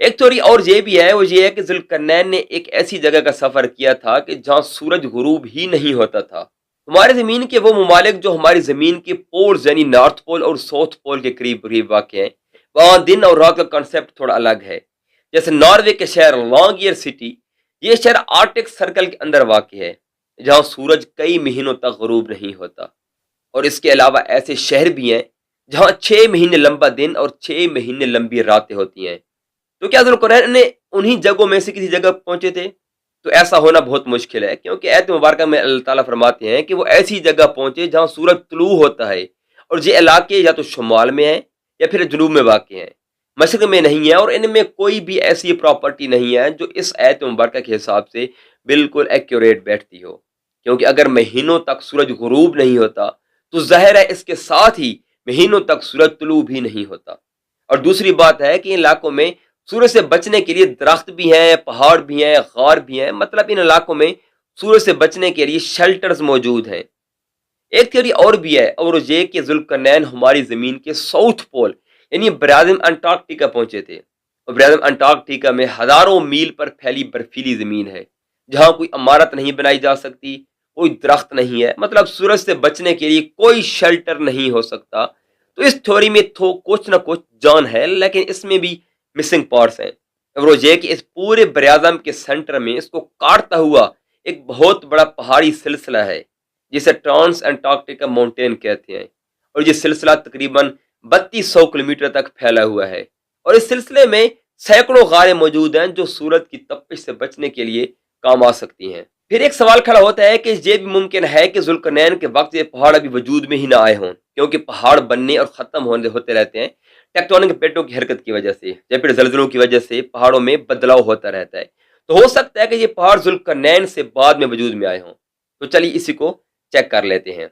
ایک تھوڑی اور یہ بھی ہے، وہ یہ ہے کہ ذوالقرنین نے ایک ایسی جگہ کا سفر کیا تھا کہ جہاں سورج غروب ہی نہیں ہوتا تھا۔ ہمارے زمین کے وہ ممالک جو ہماری زمین کے پولز یعنی نارتھ پول اور ساؤتھ پول کے قریب قریب واقع ہیں، وہاں دن اور رات کا کنسیپٹ تھوڑا الگ ہے۔ جیسے ناروے کے شہر لانگ ایئر سٹی، یہ شہر آرکٹک سرکل کے اندر واقع ہے جہاں سورج کئی مہینوں تک غروب نہیں ہوتا۔ اور اس کے علاوہ ایسے شہر بھی ہیں جہاں 6 مہینے لمبا دن اور 6 مہینے لمبی راتیں ہوتی ہیں۔ تو کیا ذوالقرنین نے انہی جگہوں میں سے کسی جگہ پہنچے تھے؟ تو ایسا ہونا بہت مشکل ہے، کیونکہ آیت مبارکہ میں اللہ تعالیٰ فرماتے ہیں کہ وہ ایسی جگہ پہنچے جہاں سورج طلوع ہوتا ہے، اور یہ علاقے یا تو شمال میں ہیں یا پھر جنوب میں واقع ہیں، مشرق میں نہیں ہے، اور ان میں کوئی بھی ایسی پراپرٹی نہیں ہے جو اس آیت مبارکہ کے حساب سے بالکل ایکوریٹ بیٹھتی ہو، کیونکہ اگر مہینوں تک سورج غروب نہیں ہوتا تو ظاہر ہے اس کے ساتھ ہی مہینوں تک سورج طلوع بھی نہیں ہوتا۔ اور دوسری بات ہے کہ ان علاقوں میں سورج سے بچنے کے لیے درخت بھی ہیں، پہاڑ بھی ہیں، غار بھی ہیں، مطلب ان علاقوں میں سورج سے بچنے کے لیے شیلٹرز موجود ہیں۔ ایک تھیوری اور بھی ہے، اور یہ کہ ذوالقرنین ہماری زمین کے ساؤتھ پول یعنی براعظم انٹارکٹیکا پہنچے تھے، اور براعظم انٹارکٹیکا میں ہزاروں میل پر پھیلی برفیلی زمین ہے جہاں کوئی عمارت نہیں بنائی جا سکتی، کوئی درخت نہیں ہے، مطلب سورج سے بچنے کے لیے کوئی شیلٹر نہیں ہو سکتا۔ تو اس تھیوری میں کچھ نہ کچھ جان ہے، لیکن اس میں بھی مسنگ پارٹس ہیں، اور وہ یہ کہ اس پورے براعظم کے سینٹر میں اس کو کاٹتا ہوا ایک بہت بڑا پہاڑی سلسلہ ہے جسے ٹرانس انٹارکٹیکا ماؤنٹین کہتے ہیں، اور یہ سلسلہ تقریباً 3200 کلومیٹر تک پھیلا ہوا ہے، اور اس سلسلے میں سینکڑوں غاریں موجود ہیں جو سورج کی تپش سے بچنے کے لیے کام آ سکتی ہیں۔ پھر ایک سوال کھڑا ہوتا ہے کہ یہ بھی ممکن ہے کہ ذوالقرنین کے وقت یہ پہاڑ ابھی وجود میں ہی نہ آئے ہوں، کیونکہ پہاڑ بننے اور ختم ہوتے رہتے ہیں ٹیکٹونک پلیٹوں کی حرکت کی وجہ سے یا پھر زلزلوں کی وجہ سے پہاڑوں میں بدلاؤ ہوتا رہتا ہے۔ تو ہو سکتا ہے کہ یہ پہاڑ ذوالقرنین سے بعد میں وجود میں آئے ہوں۔ تو چلیے اسی کو چیک کر لیتے ہیں۔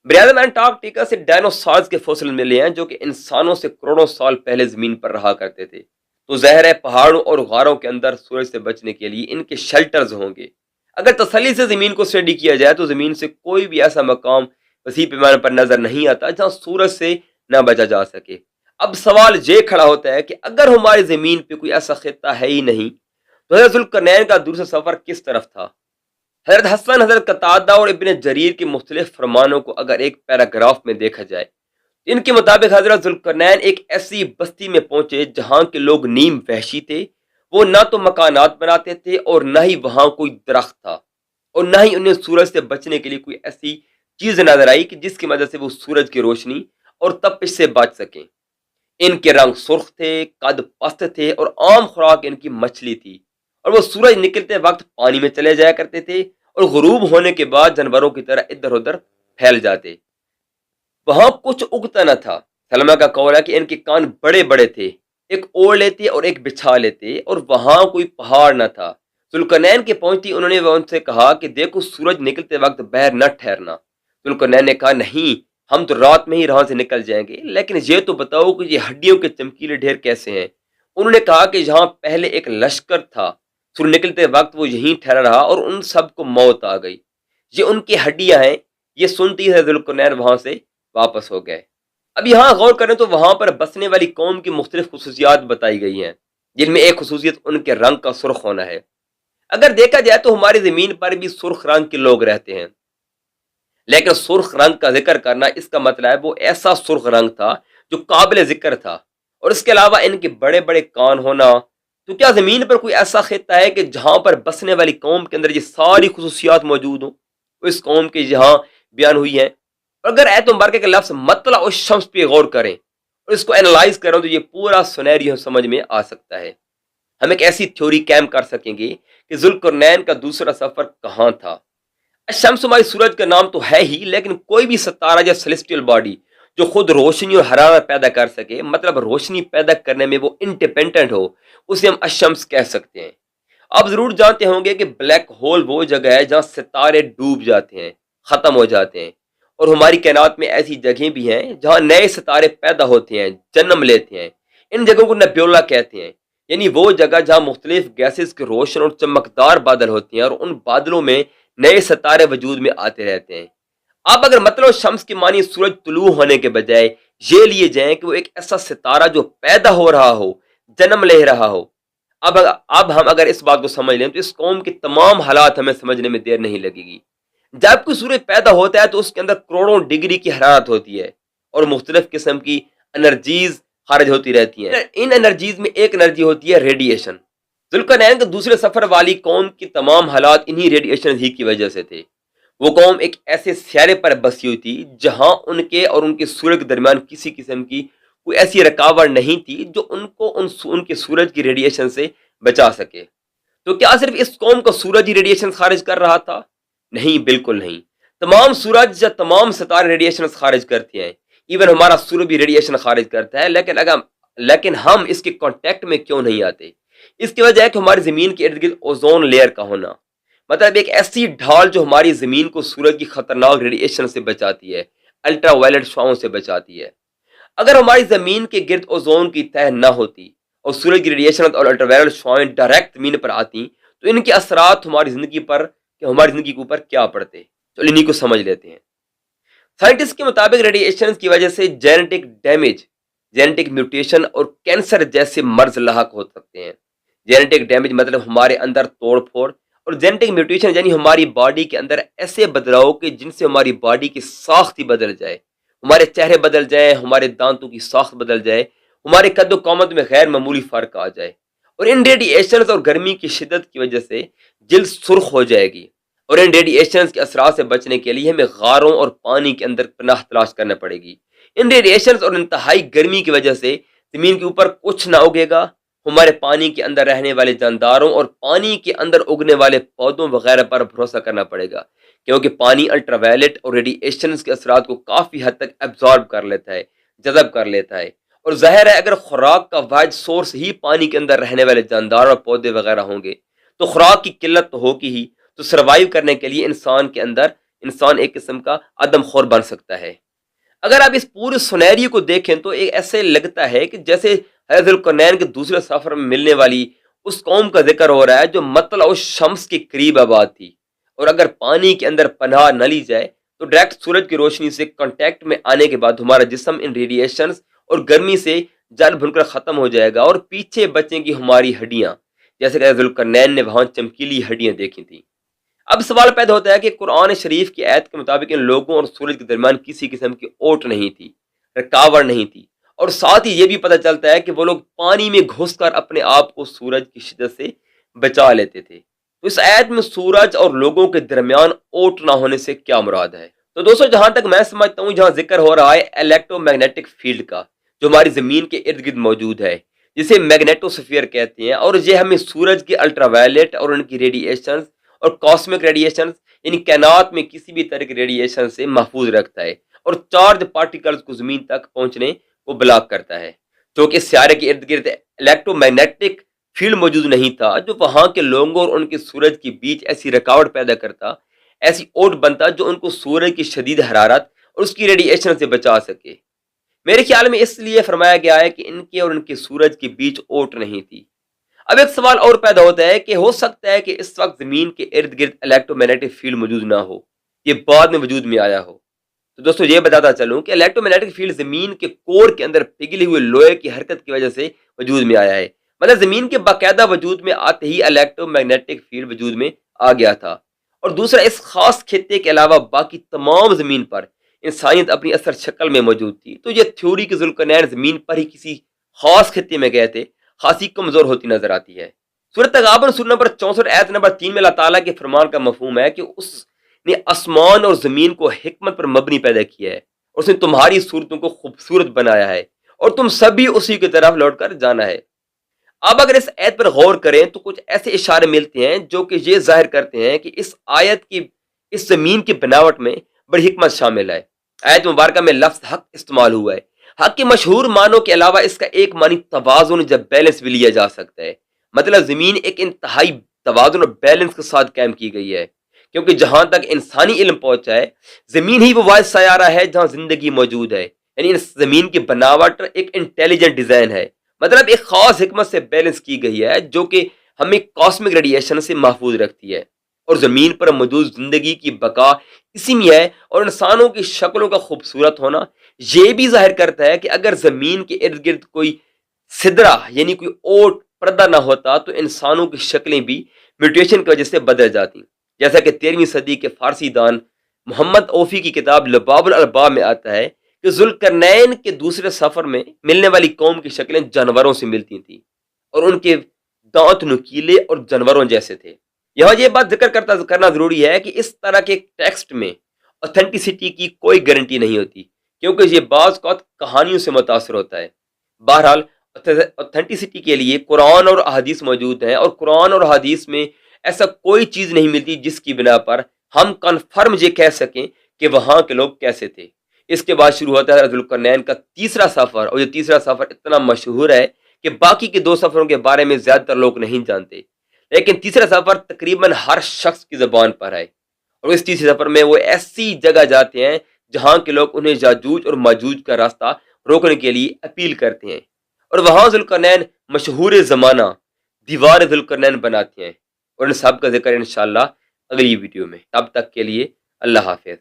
براعظم انٹارکٹیکا سے ڈائنوسارز کے فوسل ملے ہیں جو کہ انسانوں سے کروڑوں سال پہلے زمین پر رہا کرتے تھے۔ تو ظاہر ہے پہاڑوں اور غاروں کے اندر سورج سے بچنے کے لیے ان کے شیلٹرز ہوں گے۔ اگر تسلی سے زمین کو اسٹڈی کیا جائے تو زمین سے کوئی بھی ایسا مقام وسیع پیمانے پر نظر نہیں آتا جہاں سورج سے نہ بچا جا سکے۔ اب سوال یہ کھڑا ہوتا ہے کہ اگر ہماری زمین پہ کوئی ایسا خطہ ہے ہی نہیں تو حضرت ذوالقرنین کا دوسرا سفر کس طرف تھا؟ حضرت حسن، حضرت قتادہ اور ابن جریر کے مختلف فرمانوں کو اگر ایک پیراگراف میں دیکھا جائے، ان کے مطابق حضرت ذوالقرنین ایک ایسی بستی میں پہنچے جہاں کے لوگ نیم وحشی تھے، وہ نہ تو مکانات بناتے تھے اور نہ ہی وہاں کوئی درخت تھا، اور نہ ہی انہیں سورج سے بچنے کے لیے کوئی ایسی چیز نظر آئی کہ جس کی مدد سے وہ سورج کی روشنی اور تپش سے بچ سکیں۔ ان کے رنگ سرخ تھے، قد پست تھے، اور عام خوراک ان کی مچھلی تھی، اور وہ سورج نکلتے وقت پانی میں چلے جایا کرتے تھے اور غروب ہونے کے بعد جانوروں کی طرح ادھر ادھر پھیل جاتے۔ وہاں کچھ اگتا نہ تھا۔ سلمہ کا قول ہے کہ ان کے کان بڑے بڑے تھے، ایک اوڑھ لیتے اور ایک بچھا لیتے، اور وہاں کوئی پہاڑ نہ تھا۔ ذوالقرنین کے پہنچتی انہوں نے ان سے کہا کہ دیکھو سورج نکلتے وقت باہر نہ ٹھہرنا۔ ذوالقرنین نے کہا نہیں، ہم تو رات میں ہی یہاں سے نکل جائیں گے، لیکن یہ تو بتاؤ کہ یہ ہڈیوں کے چمکیلے ڈھیر کیسے ہیں؟ انہوں نے کہا کہ یہاں پہلے ایک لشکر تھا، سورج نکلتے وقت وہ یہیں ٹھہرا رہا اور ان سب کو موت آ گئی، یہ ان کی ہڈیاں ہیں۔ یہ سنتی ہے ذوالقرنین وہاں سے واپس ہو گئے۔ اب یہاں غور کریں تو وہاں پر بسنے والی قوم کی مختلف خصوصیات بتائی گئی ہیں، جن میں ایک خصوصیت ان کے رنگ کا سرخ ہونا ہے۔ اگر دیکھا جائے تو ہماری زمین پر بھی سرخ رنگ کے لوگ رہتے ہیں، لیکن سرخ رنگ کا ذکر کرنا اس کا مطلب ہے وہ ایسا سرخ رنگ تھا جو قابل ذکر تھا، اور اس کے علاوہ ان کے بڑے بڑے کان ہونا۔ تو کیا زمین پر کوئی ایسا خطہ ہے کہ جہاں پر بسنے والی قوم کے اندر یہ ساری خصوصیات موجود ہوں؟ وہ اس قوم کے یہاں بیان ہوئی ہیں۔ اور اگر ایت مبارکہ کے لفظ مطلع الشمس پہ غور کریں اور اس کو اینالائز کریں تو یہ پورا سنیریو سمجھ میں آ سکتا ہے۔ ہم ایک ایسی تھیوری قائم کر سکیں گے کہ ذوالقرنین کا دوسرا سفر کہاں تھا۔ الشمس ہماری سورج کا نام تو ہے ہی، لیکن کوئی بھی ستارہ یا سیلیسٹیل باڈی جو خود روشنی اور حرارت پیدا کر سکے، مطلب روشنی پیدا کرنے میں وہ انڈیپینڈنٹ ہو، اسے ہم الشمس کہہ سکتے ہیں۔ آپ ضرور جانتے ہوں گے کہ بلیک ہول وہ جگہ ہے جہاں ستارے ڈوب جاتے ہیں، ختم ہو جاتے ہیں، اور ہماری کائنات میں ایسی جگہیں بھی ہیں جہاں نئے ستارے پیدا ہوتے ہیں، جنم لیتے ہیں۔ ان جگہوں کو نیبیولا کہتے ہیں، یعنی وہ جگہ جہاں مختلف گیسز کے روشن اور چمکدار بادل ہوتے ہیں، اور ان بادلوں میں نئے ستارے وجود میں آتے رہتے ہیں۔ اب اگر مطلب شمس کے معنی سورج طلوع ہونے کے بجائے یہ لیے جائیں کہ وہ ایک ایسا ستارہ جو پیدا ہو رہا ہو، جنم لے رہا ہو، اب ہم اگر اس بات کو سمجھ لیں تو اس قوم کے تمام حالات ہمیں سمجھنے میں دیر نہیں لگے گی۔ جب کوئی سورج پیدا ہوتا ہے تو اس کے اندر کروڑوں ڈگری کی حرارت ہوتی ہے اور مختلف قسم کی انرجیز خارج ہوتی رہتی ہیں۔ ان انرجیز میں ایک انرجی ہوتی ہے ریڈیشن۔ ذوالقرنین کے دوسرے سفر والی قوم کی تمام حالات انہی ریڈیشن ہی کی وجہ سے تھے۔ وہ قوم ایک ایسے سیارے پر بسی ہوئی تھی جہاں ان کے اور ان کے سورج کے درمیان کسی قسم کی کوئی ایسی رکاوٹ نہیں تھی جو ان کو ان کے سورج کی ریڈیشن سے بچا سکے۔ تو کیا صرف اس قوم کا سورج ہی ریڈیشن خارج کر رہا تھا؟ نہیں، بالکل نہیں۔ تمام سورج یا تمام ستارے ریڈیشن خارج کرتے ہیں، ایون ہمارا سورج بھی ریڈیشن خارج کرتا ہے، لیکن ہم اس کے کانٹیکٹ میں کیوں نہیں آتے؟ اس کی وجہ ہے کہ ہماری زمین کے ارد گرد اوزون لیئر کا ہونا، مطلب ایک ایسی ڈھال جو ہماری زمین کو سورج کی خطرناک ریڈیشن سے بچاتی ہے، الٹرا وائلٹ شعاؤں سے بچاتی ہے۔ اگر ہماری زمین کے گرد اوزون کی تہ نہ ہوتی اور سورج کی ریڈیشن اور الٹرا وائلٹ شعاؤں ڈائریکٹ زمین پر آتی تو ان کے اثرات ہماری زندگی کے اوپر کیا پڑتے؟ تو انہی کو سمجھ لیتے ہیں۔ سائنٹسٹ کے مطابق ریڈیشن کی وجہ سے جینیٹک ڈیمیج، جینیٹک میوٹیشن اور کینسر جیسے مرض لاحق ہو سکتے ہیں۔ جینیٹک ڈیمیج مطلب ہمارے اندر توڑ پھوڑ، اور جینیٹک میوٹیشن یعنی ہماری باڈی کے اندر ایسے بدلاؤ کہ جن سے ہماری باڈی کی ساخت ہی بدل جائے، ہمارے چہرے بدل جائیں، ہمارے دانتوں کی ساخت بدل جائے، ہمارے قد و قامت میں غیر معمولی فرق آ جائے، اور ان ریڈیشنز اور گرمی کی شدت کی وجہ سے جلد سرخ ہو جائے گی۔ اور ان ریڈیشنز کے اثرات سے بچنے کے لیے ہمیں غاروں اور پانی کے اندر پناہ تلاش کرنا پڑے گی۔ ان ریڈیشنز اور انتہائی گرمی کی وجہ سے زمین کے اوپر کچھ نہ اگے گا، ہمارے پانی کے اندر رہنے والے جانداروں اور پانی کے اندر اگنے والے پودوں وغیرہ پر بھروسہ کرنا پڑے گا، کیونکہ پانی الٹرا وائلٹ اور ریڈیشنز کے اثرات کو کافی حد تک ایبزارب کر لیتا ہے، جذب کر لیتا ہے۔ اور ظاہر ہے اگر خوراک کا واحد سورس ہی پانی کے اندر رہنے والے جاندار اور پودے وغیرہ ہوں گے تو خوراک کی قلت تو ہوگی ہی، تو سروائیو کرنے کے لیے انسان ایک قسم کا عدم خور بن سکتا ہے۔ اگر آپ اس پورے سنیریو کو دیکھیں تو ایسے لگتا ہے کہ جیسے حضرت ذوالقرنین کے دوسرے سفر میں ملنے والی اس قوم کا ذکر ہو رہا ہے جو مطلع الشمس کے قریب آباد تھی، اور اگر پانی کے اندر پناہ نہ لی جائے تو ڈائریکٹ سورج کی روشنی سے کانٹیکٹ میں آنے کے بعد ہمارا جسم ان ریڈیشنز اور گرمی سے جل بھن کر ختم ہو جائے گا، اور پیچھے بچیں گی ہماری ہڈیاں، جیسے کہ ذوالقرنین نے وہاں چمکیلی ہڈیاں دیکھی تھیں۔ اب سوال پیدا ہوتا ہے کہ قرآن شریف کی آیت کے مطابق ان لوگوں اور سورج کے درمیان کسی قسم کی اوٹ نہیں تھی، رکاوٹ نہیں تھی، اور ساتھ ہی یہ بھی پتہ چلتا ہے کہ وہ لوگ پانی میں گھس کر اپنے آپ کو سورج کی شدت سے بچا لیتے تھے۔ تو اس آیت میں سورج اور لوگوں کے درمیان اوٹ نہ ہونے سے کیا مراد ہے؟ تو دوستو، جہاں تک میں سمجھتا ہوں، جہاں ذکر ہو رہا ہے الیکٹرو میگنیٹک فیلڈ کا جو ہماری زمین کے ارد گرد موجود ہے، جسے میگنیٹوسفیئر کہتے ہیں، اور یہ ہمیں سورج کے الٹرا وائلٹ اور ان کی ریڈیشنز اور کاسمک ریڈیشنز یعنی کائنات میں کسی بھی طرح کی ریڈیشن سے محفوظ رکھتا ہے، اور چارج پارٹیکلز کو زمین تک پہنچنے کو بلاک کرتا ہے۔ چونکہ اس سیارے کے ارد گرد الیکٹرو میگنیٹک فیلڈ موجود نہیں تھا جو وہاں کے لوگوں اور ان کے سورج کے بیچ ایسی رکاوٹ پیدا کرتا، ایسی اوٹ بنتا جو ان کو سورج کی شدید حرارت اور اس کی ریڈیشن سے بچا سکے۔ میرے خیال میں اس لیے فرمایا گیا ہے کہ ان کے اور ان کے سورج کے بیچ اوٹ نہیں تھی۔ اب ایک سوال اور پیدا ہوتا ہے کہ ہو سکتا ہے کہ اس وقت زمین کے ارد گرد الیکٹرو میگنیٹک فیلڈ موجود نہ ہو، یہ بعد میں وجود میں آیا ہو۔ تو دوستو، یہ بتاتا چلوں کہ الیکٹرو میگنیٹک فیلڈ زمین کے کور کے اندر پگھلے ہوئے لوہے کی حرکت کی وجہ سے وجود میں آیا ہے، مطلب زمین کے باقاعدہ وجود میں آتے ہی الیکٹرو میگنیٹک فیلڈ وجود میں آ گیا تھا۔ اور دوسرا، اس خاص خطے کے علاوہ باقی تمام زمین پر انسانیت اپنی اثر شکل میں موجود تھی، تو یہ تھیوری کہ ذوالقرنین زمین پر ہی کسی خاص خطے میں گئے تھے خاصی کمزور ہوتی نظر آتی ہے۔ سورۃ تغابن سورہ نمبر 64 آیت نمبر 3 میں اللہ تعالیٰ کے فرمان کا مفہوم ہے کہ اس نے آسمان اور زمین کو حکمت پر مبنی پیدا کیا ہے، اور اس نے تمہاری صورتوں کو خوبصورت بنایا ہے، اور تم سبھی اسی کی طرف لوٹ کر جانا ہے۔ اب اگر اس آیت پر غور کریں تو کچھ ایسے اشارے ملتے ہیں جو کہ یہ ظاہر کرتے ہیں کہ اس آیت کی اس زمین کی بناوٹ میں بڑی حکمت شامل ہے۔ آیت مبارکہ میں لفظ حق استعمال ہوا ہے۔ حق کے مشہور معنوں کے علاوہ اس کا ایک معنی توازن یا بیلنس بھی لیا جا سکتا ہے، مطلب زمین ایک انتہائی توازن اور بیلنس کے ساتھ قائم کی گئی ہے، کیونکہ جہاں تک انسانی علم پہنچا ہے زمین ہی وہ واحد سیارہ ہے جہاں زندگی موجود ہے، یعنی اس زمین کی بناوٹ ایک انٹیلیجنٹ ڈیزائن ہے، مطلب ایک خاص حکمت سے بیلنس کی گئی ہے جو کہ ہمیں کاسمک ریڈیشن سے محفوظ رکھتی ہے، اور زمین پر موجود زندگی کی بقا اسی میں ہے، اور انسانوں کی شکلوں کا خوبصورت ہونا یہ بھی ظاہر کرتا ہے کہ اگر زمین کے ارد گرد کوئی سدرہ یعنی کوئی اوٹ پردہ نہ ہوتا تو انسانوں کی شکلیں بھی میوٹیشن کی وجہ سے بدل جاتی، جیسا کہ 13ویں صدی کے فارسی دان محمد اوفی کی کتاب لباب الالباب میں آتا ہے کہ ذوالقرنین کے دوسرے سفر میں ملنے والی قوم کی شکلیں جانوروں سے ملتی تھیں اور ان کے دانت نکیلے اور جانوروں جیسے تھے۔ یہاں یہ بات ذکر کرنا ضروری ہے کہ اس طرح کے ٹیکسٹ میں اوتھینٹسٹی کی کوئی گارنٹی نہیں ہوتی، کیونکہ یہ بعض اوقات کہانیوں سے متاثر ہوتا ہے۔ بہرحال اوتھینٹسٹی کے لیے قرآن اور احادیث موجود ہیں، اور قرآن اور احادیث میں ایسا کوئی چیز نہیں ملتی جس کی بنا پر ہم کنفرم یہ کہہ سکیں کہ وہاں کے لوگ کیسے تھے۔ اس کے بعد شروع ہوتا ہے ذوالقرنین کا تیسرا سفر، اور یہ تیسرا سفر اتنا مشہور ہے کہ باقی کے دو سفروں کے بارے میں زیادہ تر لوگ نہیں جانتے، لیکن تیسرا سفر تقریباً ہر شخص کی زبان پر ہے، اور اس تیسرے سفر میں وہ ایسی جگہ جاتے ہیں جہاں کے لوگ انہیں یاجوج اور ماجوج کا راستہ روکنے کے لیے اپیل کرتے ہیں، اور وہاں ذوالقرنین مشہور زمانہ دیوار ذوالقرنین بناتے ہیں، اور ان سب کا ذکر انشاءاللہ اگلی ویڈیو میں۔ تب تک کے لیے اللہ حافظ۔